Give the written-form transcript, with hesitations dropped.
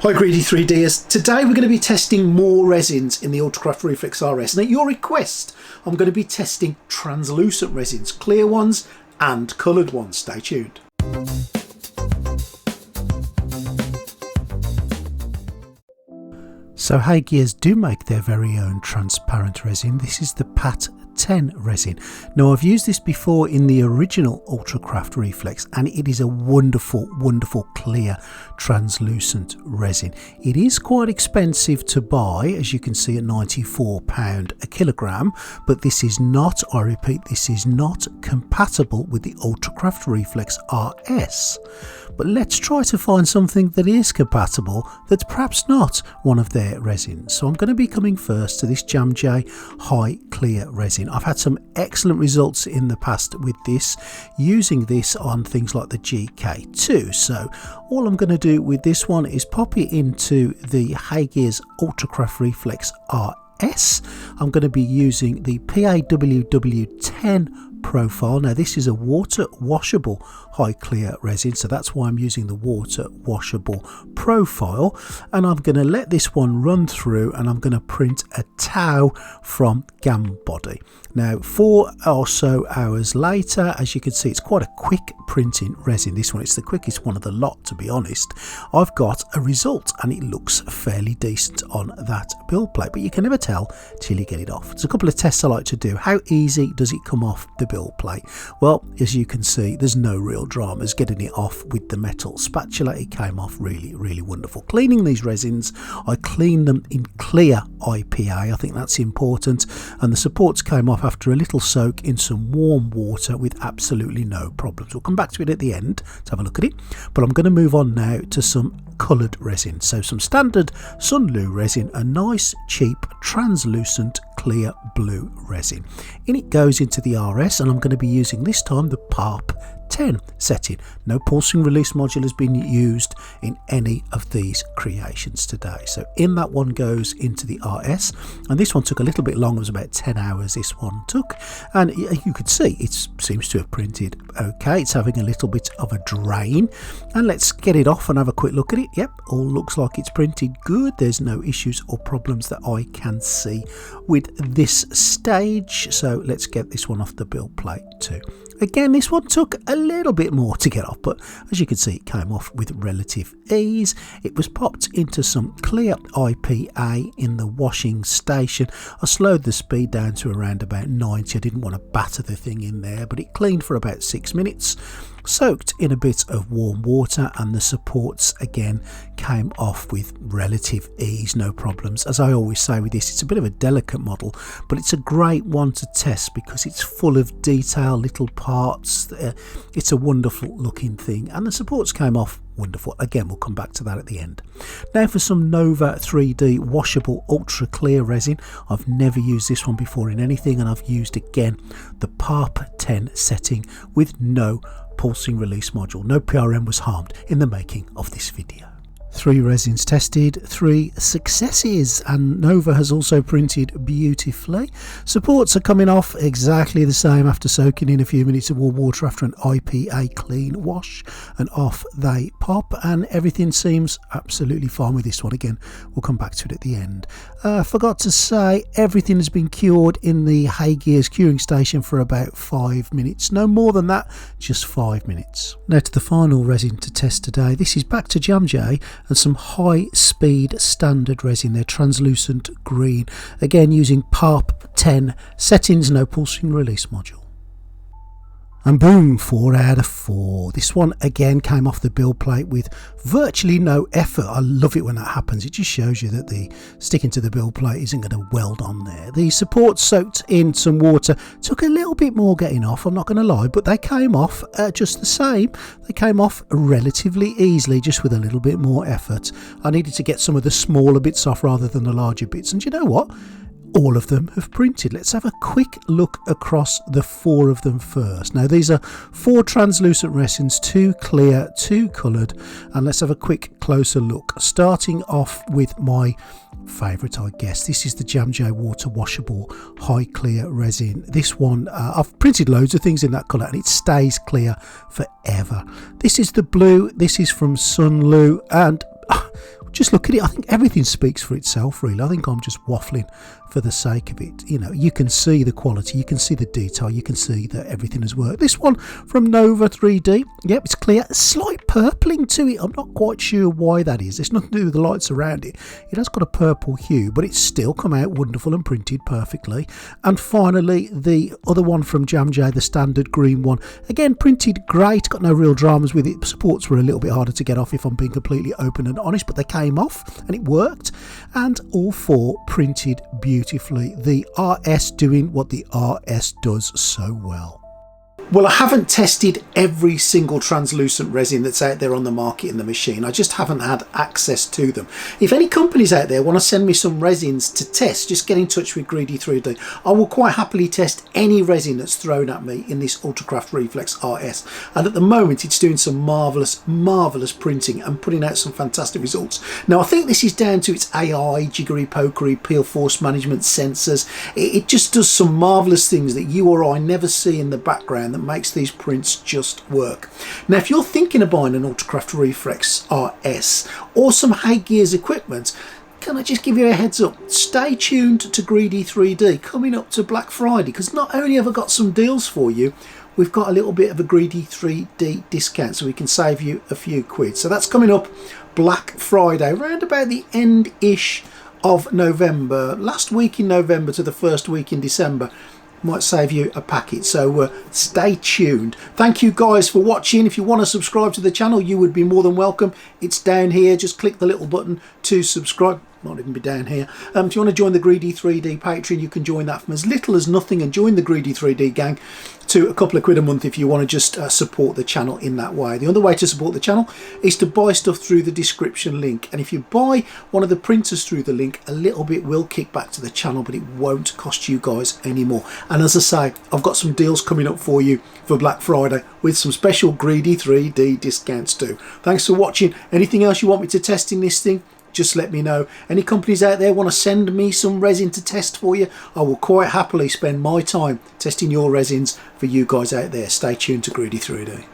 Hi Greedy 3Ders, today we're going to be testing more resins in the Ultracraft Reflex RS, and at your request I'm going to be testing translucent resins, clear ones and coloured ones. Stay tuned. So HeyGears do make their very own transparent resin. This is the PAT 10 resin. Now I've used this before in the original Ultracraft Reflex and it is a wonderful clear translucent resin. It is quite expensive to buy, as you can see, at £94 a kilogram, but this is not, I repeat, this is not compatible with the Ultracraft Reflex RS. But let's try to find something that is compatible that's perhaps not one of their resins. So I'm going to be coming first to this Jam J High Clear resin. I've had some excellent results in the past with this, using this on things like the GK2. So all I'm going to do with this one is pop it into the HeyGears Ultracraft Reflex RS. I'm going to be using the PAWW10 profile. Now this is a water washable high clear resin, so that's why I'm using the water washable profile, and I'm going to let this one run through and I'm going to print a tau from gam body. Now 4 or so hours later, as you can see, it's quite a quick printing resin. This one, it's the quickest one of the lot, to be honest. I've got a result and it looks fairly decent on that build plate, but you can never tell till you get it off. There's a couple of tests I like to do. How easy does it come off the build plate? Well, as you can see, there's no real dramas getting it off with the metal spatula. It came off really wonderful. Cleaning these resins, I clean them in clear IPA. I think that's important, and the supports came off after a little soak in some warm water with absolutely no problems. We'll come back to it at the end to have a look at it, but I'm going to move on now to some coloured resin. So some standard Sunlu resin, a nice cheap translucent clear blue resin. In it goes into the RS, and I'm going to be using this time the PARP 10 setting. No pulsing release module has been used in any of these creations today. So in that one goes into the RS, and this one took a little bit long. It was about 10 hours this one took, and you could see it seems to have printed okay. It's having a little bit of a drain, and let's get it off and have a quick look at it. Yep, all looks like it's printed good. There's no issues or problems that I can see with this stage. So let's get this one off the build plate too. Again, this one took a little bit more to get off, but as you can see, it came off with relative ease. It was popped into some clear IPA in the washing station. I slowed the speed down to around about 90. I didn't want to batter the thing in there, but it cleaned for about 6 minutes. Soaked in a bit of warm water, and the supports again came off with relative ease, no problems. As I always say with this, it's a bit of a delicate model, but it's a great one to test because it's full of detail, little parts. It's a wonderful looking thing, and the supports came off wonderful. Again, we'll come back to that at the end. Now for some Nova 3D washable ultra clear resin. I've never used this one before in anything, and I've used again the PARP 10 setting with no pulsing release module. No PRM was harmed in the making of this video. 3 resins tested, 3 successes, and Nova has also printed beautifully. Supports are coming off exactly the same after soaking in a few minutes of warm water after an IPA clean wash, and off they pop, and everything seems absolutely fine with this one. Again, we'll come back to it at the end. Forgot to say, everything has been cured in the HeyGears curing station for about 5 minutes. No more than that, just 5 minutes. Now to the final resin to test today. This is back to Jam J and some high speed standard resin. They're translucent green, again using PARP 10 settings, no pulsing release module. And boom, 4 out of 4. This one again came off the build plate with virtually no effort. I love it when that happens. It just shows you that the sticking to the build plate isn't going to weld on there. The supports soaked in some water took a little bit more getting off, I'm not going to lie, but they came off just the same. They came off relatively easily, just with a little bit more effort. I needed to get some of the smaller bits off rather than the larger bits, and you know what? All of them have printed. Let's have a quick look across the 4 of them first. Now these are 4 translucent resins, 2 clear, 2 coloured, and let's have a quick closer look. Starting off with my favourite, I guess. This is the Jam J water washable high clear resin. This one, I've printed loads of things in that colour and it stays clear forever. This is the blue. This is from Sunlu, and just look at it. I think everything speaks for itself, really. I think I'm just waffling for the sake of it. You know, you can see the quality, you can see the detail, you can see that everything has worked. This one from Nova 3D, yep, it's clear. Slight purpling to it. I'm not quite sure why that is. There's nothing to do with the lights around it. It has got a purple hue, but it's still come out wonderful and printed perfectly. And finally, the other one from Jam J, the standard green one, again printed great, got no real dramas with it. Supports were a little bit harder to get off, if I'm being completely open and honest, but they came off and it worked. And all four printed beautifully. The RS doing what the RS does so well. Well, I haven't tested every single translucent resin that's out there on the market in the machine. I just haven't had access to them. If any companies out there want to send me some resins to test, just get in touch with Greedy 3D. I will quite happily test any resin that's thrown at me in this Ultracraft Reflex RS. And at the moment, it's doing some marvellous printing and putting out some fantastic results. Now, I think this is down to its AI, jiggery pokery, peel force management sensors. It just does some marvellous things that you or I never see in the background that makes these prints just work. Now, if you're thinking of buying an Ultracraft Reflex RS or some HeyGears equipment, can I just give you a heads up? Stay tuned to Greedy 3D coming up to Black Friday, because not only have I got some deals for you, we've got a little bit of a Greedy 3D discount, so we can save you a few quid. So that's coming up Black Friday, around about the end-ish of November, last week in November to the first week in December. Might save you a packet, so stay tuned. Thank you guys for watching. If you want to subscribe to the channel, you would be more than welcome. It's down here. Just click the little button to subscribe. Might even be down here. If you want to join the Greedy 3D Patreon, you can join that from as little as nothing and join the Greedy 3D gang to a couple of quid a month if you want to just support the channel in that way. The other way to support the channel is to buy stuff through the description link, and if you buy one of the printers through the link, a little bit will kick back to the channel, but it won't cost you guys anymore. And as I say, I've got some deals coming up for you for Black Friday with some special Greedy 3D discounts too. Thanks for watching. Anything else you want me to test in this thing, just let me know. Any companies out there want to send me some resin to test for you, I will quite happily spend my time testing your resins for you guys out there. Stay tuned to Greedy 3D.